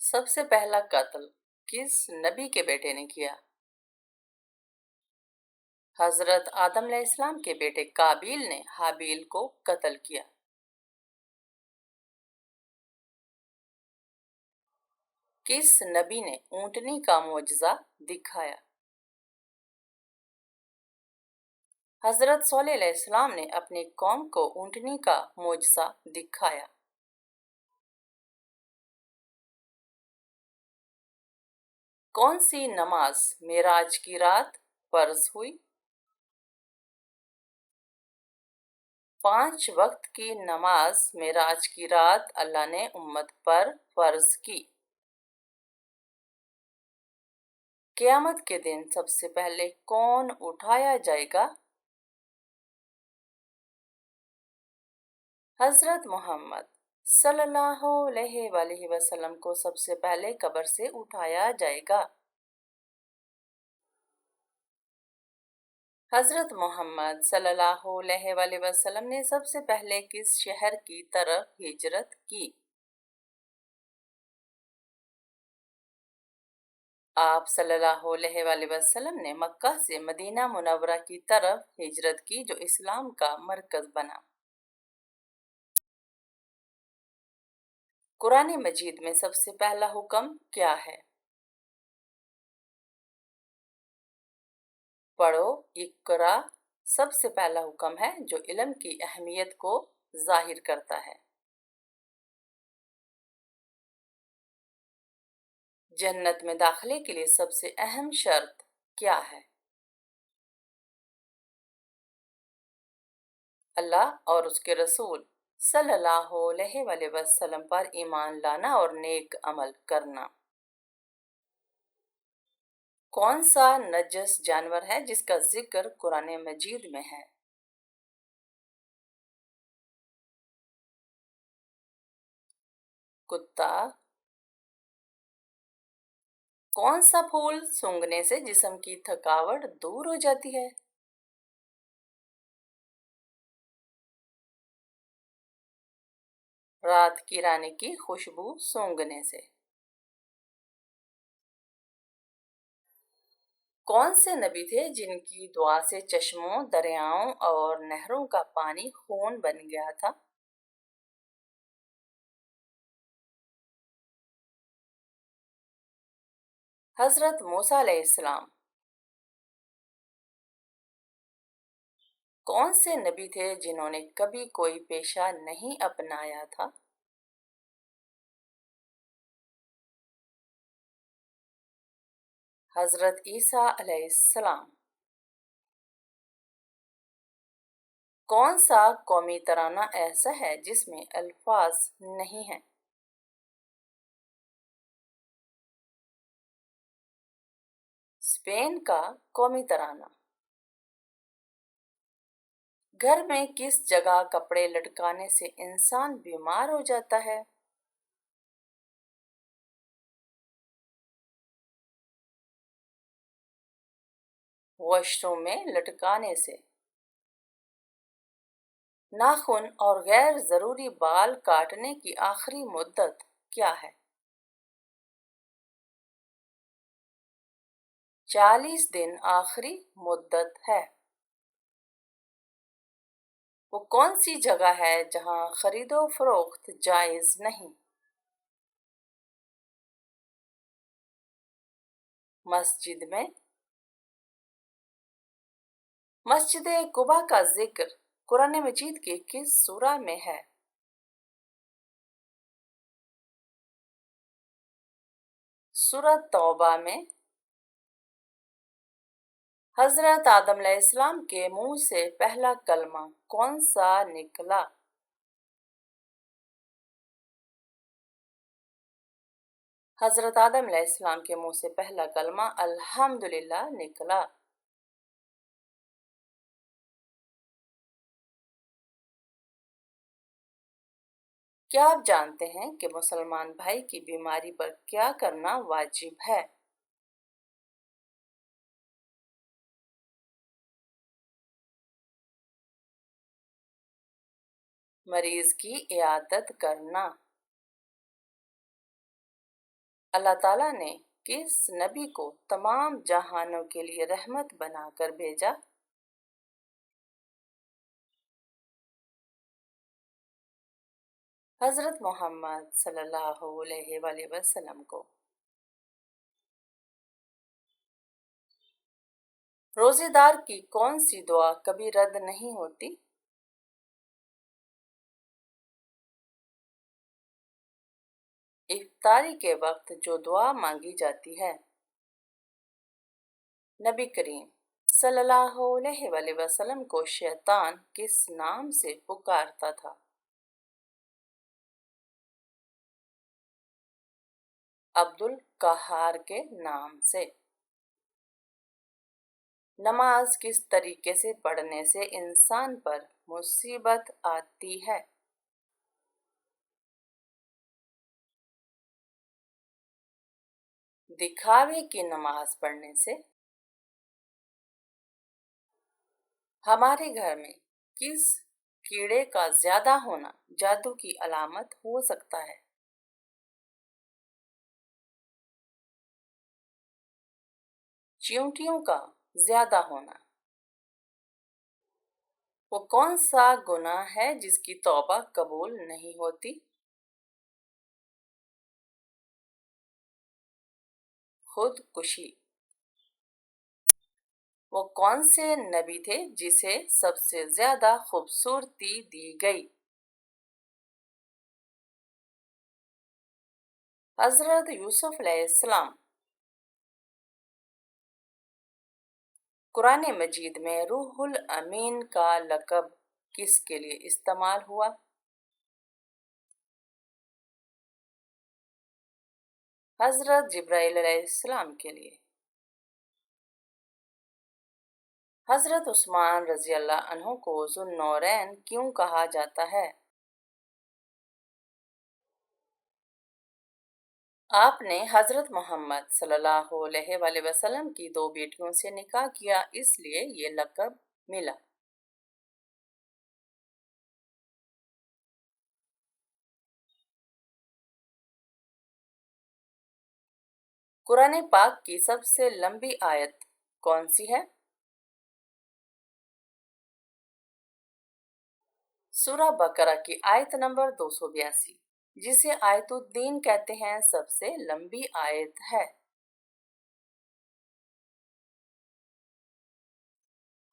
سب سے پہلا قتل کس نبی کے بیٹے نے کیا؟ حضرت آدم علیہ السلام کے بیٹے قابیل نے حابیل کو قتل کیا۔ کس نبی نے اونٹنی کا معجزہ دکھایا؟ حضرت صالح علیہ السلام نے اپنی قوم کو اونٹنی کا معجزہ دکھایا۔ کون سی نماز معراج کی رات فرض ہوئی؟ 5 وقت کی نماز معراج کی رات اللہ نے امت پر فرض کی۔ قیامت کے دن سب سے پہلے کون اٹھایا جائے گا؟ حضرت محمد صلی اللہ علیہ وآلہ وسلم کو سب سے پہلے قبر سے اٹھایا جائے گا۔ حضرت محمد صلی اللہ علیہ وآلہ وسلم نے سب سے پہلے کس شہر کی طرف ہجرت کی؟ آپ صلی اللہ علیہ وآلہ وسلم نے مکہ سے مدینہ منورہ کی طرف ہجرت کی جو اسلام کا مرکز بنا۔ قرآن مجید میں سب سے پہلا حکم کیا ہے؟ پڑھو اقرا سب سے پہلا حکم ہے جو علم کی اہمیت کو ظاہر کرتا ہے۔ جنت میں داخلے کے لیے سب سے اہم شرط کیا ہے؟ اللہ اور اس کے رسول صلی اللہ علیہ وآلہ وسلم پر ایمان لانا اور نیک عمل کرنا۔ کون سا نجس جانور ہے جس کا ذکر قرآن مجید میں ہے؟ کتا۔ کون سا پھول سونگھنے سے جسم کی تھکاوٹ دور ہو جاتی ہے؟ رات کی رانی کی خوشبو سونگھنے سے۔ کون سے نبی تھے جن کی دعا سے چشموں، دریاؤں اور نہروں کا پانی خون بن گیا تھا؟ حضرت موسیٰ علیہ السلام۔ کون سے نبی تھے جنہوں نے کبھی کوئی پیشہ نہیں اپنایا تھا؟ حضرت عیسیٰ علیہ السلام۔ کون سا قومی ترانہ ایسا ہے جس میں الفاظ نہیں ہیں؟ اسپین کا قومی ترانہ۔ گھر میں کس جگہ کپڑے لٹکانے سے انسان بیمار ہو جاتا ہے؟ واش روم میں لٹکانے سے۔ ناخن اور غیر ضروری بال کاٹنے کی آخری مدت کیا ہے؟ 40 دن آخری مدت ہے۔ وہ کون سی جگہ ہے جہاں خرید و فروخت جائز نہیں؟ مسجد میں۔ مسجد قباء کا ذکر قرآن مجید کی کس سورہ میں ہے؟ سورہ توبہ میں۔ حضرت آدم علیہ السلام کے منہ سے پہلا کلمہ کون سا نکلا؟ حضرت آدم علیہ السلام کے منہ سے پہلا کلمہ الحمدللہ نکلا۔ کیا آپ جانتے ہیں کہ مسلمان بھائی کی بیماری پر کیا کرنا واجب ہے؟ مریض کی عیادت کرنا۔ اللہ تعالیٰ نے کس نبی کو تمام جہانوں کے لیے رحمت بنا کر بھیجا؟ حضرت محمد صلی اللہ علیہ وآلہ وسلم کو۔ روزے دار کی کون سی دعا کبھی رد نہیں ہوتی؟ افطاری کے وقت جو دعا مانگی جاتی ہے۔ نبی کریم صلی اللہ علیہ وآلہ وسلم کو شیطان کس نام سے پکارتا تھا؟ عبد القہار کے نام سے۔ نماز کس طریقے سے پڑھنے سے انسان پر مصیبت آتی ہے؟ دکھاوے کی نماز پڑھنے سے۔ ہمارے گھر میں کس کیڑے کا زیادہ ہونا جادو کی علامت ہو سکتا ہے؟ چیونٹیوں کا زیادہ ہونا۔ وہ کون سا گناہ ہے جس کی توبہ قبول نہیں ہوتی؟ خودکشی۔ وہ کون سے نبی تھے جسے سب سے زیادہ خوبصورتی دی گئی؟ حضرت یوسف علیہ السلام۔ قرآن مجید میں روح الامین کا لقب کس کے لیے استعمال ہوا؟ حضرت جبرائیل علیہ السلام کے لیے۔ حضرت عثمان رضی اللہ عنہ کو ذو النورین کیوں کہا جاتا ہے؟ آپ نے حضرت محمد صلی اللہ علیہ وآلہ وسلم کی 2 بیٹیوں سے نکاح کیا، اس لیے یہ لقب ملا۔ قرآن پاک کی سب سے لمبی آیت کون سی ہے؟ سورہ بقرہ کی آیت نمبر 282، جسے آیت الدین کہتے ہیں، سب سے لمبی آیت ہے۔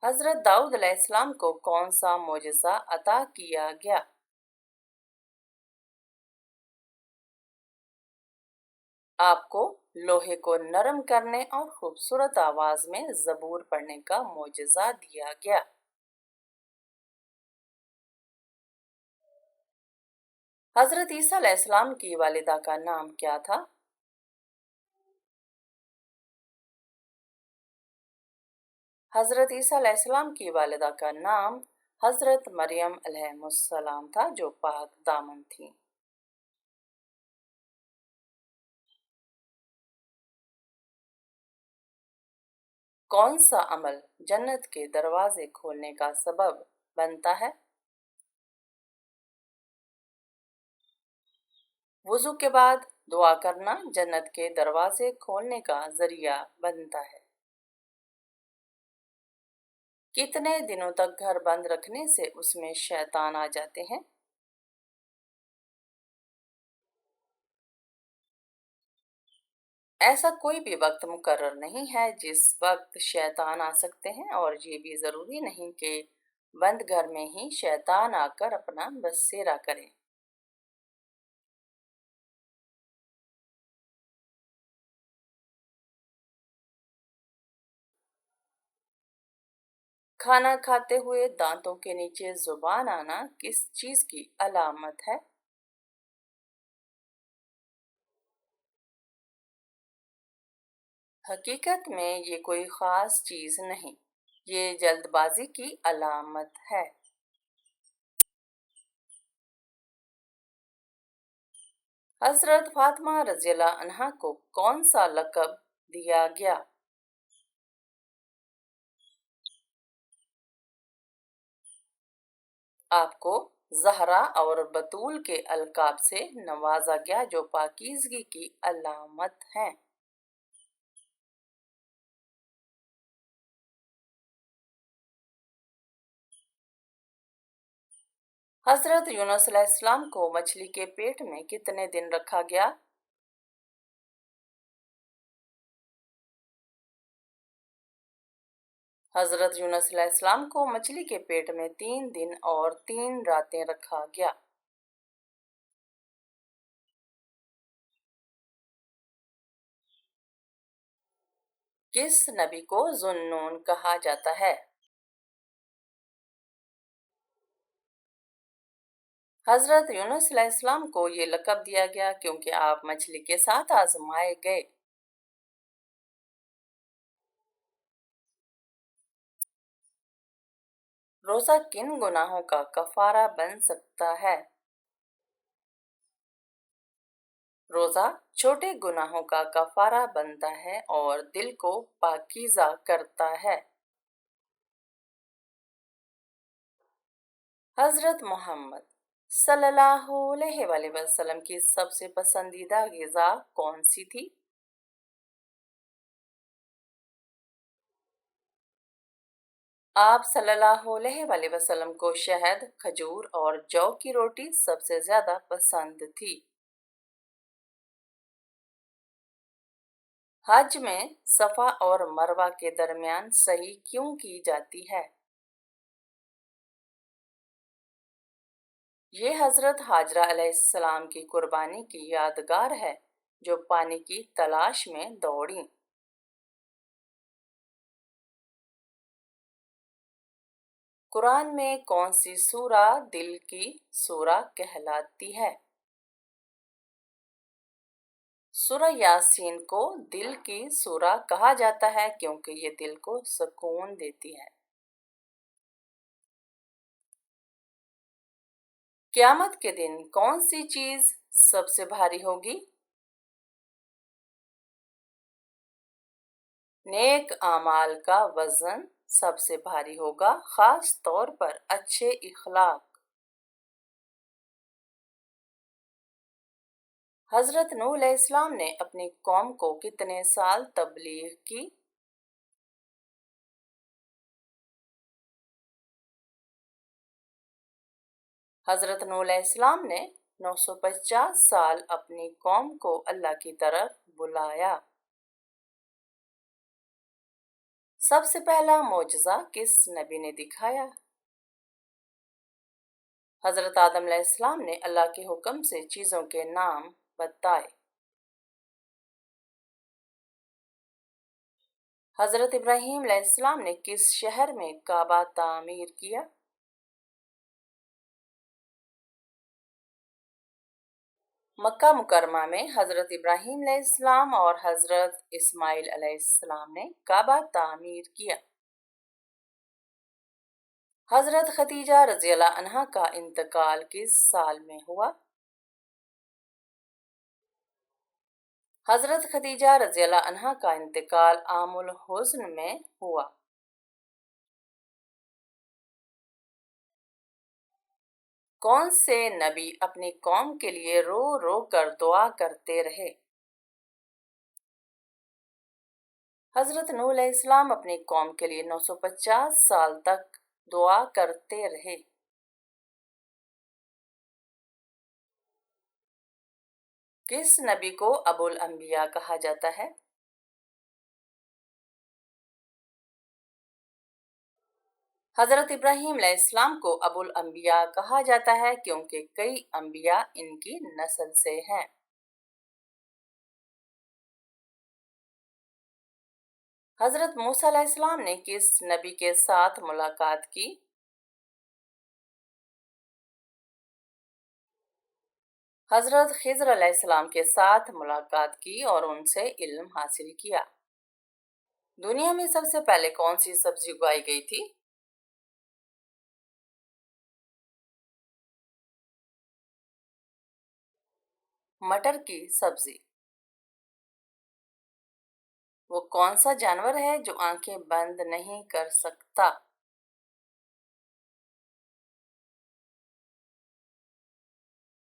حضرت داؤد علیہ السلام کو کون سا معجزہ عطا کیا گیا؟ آپ کو لوہے کو نرم کرنے اور خوبصورت آواز میں زبور پڑھنے کا معجزہ دیا گیا۔ حضرت عیسیٰ علیہ السلام کی والدہ کا نام کیا تھا؟ حضرت عیسیٰ علیہ السلام کی والدہ کا نام حضرت مریم علیہ السلام تھا، جو پاک دامن تھیں۔ کون سا عمل جنت کے دروازے کھولنے کا سبب بنتا ہے؟ وضو کے بعد دعا کرنا جنت کے دروازے کھولنے کا ذریعہ بنتا ہے۔ کتنے دنوں تک گھر بند رکھنے سے اس میں شیطان آ جاتے ہیں؟ ایسا کوئی بھی وقت مقرر نہیں ہے جس وقت شیطان آ سکتے ہیں، اور یہ بھی ضروری نہیں کہ بند گھر میں ہی شیطان آ کر اپنا بسیرا کرے۔ کھانا کھاتے ہوئے دانتوں کے نیچے زبان آنا کس چیز کی علامت ہے؟ حقیقت میں یہ کوئی خاص چیز نہیں، یہ جلد بازی کی علامت ہے۔ حضرت فاطمہ رضی اللہ عنہا کو کون سا لقب دیا گیا؟ آپ کو زہرا اور بطول کے القاب سے نوازا گیا جو پاکیزگی کی علامت ہیں۔ حضرت یونس علیہ السلام کو مچھلی کے پیٹ میں کتنے دن رکھا گیا؟ حضرت یونس علیہ السلام کو مچھلی کے پیٹ میں 3 دن اور 3 راتیں رکھا گیا۔ کس نبی کو ذو النون کہا جاتا ہے؟ حضرت یونس علیہ السلام کو یہ لقب دیا گیا کیونکہ آپ مچھلی کے ساتھ آزمائے گئے۔ روزہ کن گناہوں کا کفارہ بن سکتا ہے؟ روزہ چھوٹے گناہوں کا کفارہ بنتا ہے اور دل کو پاکیزہ کرتا ہے۔ حضرت محمد صلی اللہ علیہ وآلہ وسلم کی سب سے پسندیدہ غذا کون سی تھی؟ آپ صلی اللہ علیہ وآلہ وسلم کو شہد، کھجور اور جو کی روٹی سب سے زیادہ پسند تھی۔ حج میں صفا اور مروہ کے درمیان سعی کیوں کی جاتی ہے؟ یہ حضرت حاجرہ علیہ السلام کی قربانی کی یادگار ہے جو پانی کی تلاش میں دوڑیں۔ قرآن میں کون سی سورہ دل کی سورہ کہلاتی ہے؟ سورہ یاسین کو دل کی سورہ کہا جاتا ہے کیونکہ یہ دل کو سکون دیتی ہے۔ قیامت کے دن کون سی چیز سب سے بھاری ہوگی؟ نیک اعمال کا وزن سب سے بھاری ہوگا، خاص طور پر اچھے اخلاق۔ حضرت نوح علیہ السلام نے اپنی قوم کو کتنے سال تبلیغ کی؟ حضرت نوح علیہ السلام نے 950 سال اپنی قوم کو اللہ کی طرف بلایا۔ سب سے پہلا معجزہ کس نبی نے دکھایا؟ حضرت آدم علیہ السلام نے اللہ کے حکم سے چیزوں کے نام بتائے۔ حضرت ابراہیم علیہ السلام نے کس شہر میں کعبہ تعمیر کیا؟ مکہ مکرمہ میں حضرت ابراہیم علیہ السلام اور حضرت اسماعیل علیہ السلام نے کعبہ تعمیر کیا۔ حضرت خدیجہ رضی اللہ عنہا کا انتقال کس سال میں ہوا؟ حضرت خدیجہ رضی اللہ عنہا کا انتقال عام الحزن میں ہوا۔ کون سے نبی اپنی قوم کے لیے رو رو کر دعا کرتے رہے؟ حضرت نوح علیہ السلام اپنی قوم کے لیے 950 سال تک دعا کرتے رہے۔ کس نبی کو ابو الانبیاء کہا جاتا ہے؟ حضرت ابراہیم علیہ السلام کو ابو الانبیاء کہا جاتا ہے کیونکہ کئی انبیاء ان کی نسل سے ہیں۔ حضرت موسیٰ علیہ السلام نے کس نبی کے ساتھ ملاقات کی؟ حضرت خضر علیہ السلام کے ساتھ ملاقات کی اور ان سے علم حاصل کیا۔ دنیا میں سب سے پہلے کون سی سبزی اگائی گئی تھی؟ مٹر کی سبزی۔ وہ کون سا جانور ہے جو آنکھیں بند نہیں کر سکتا؟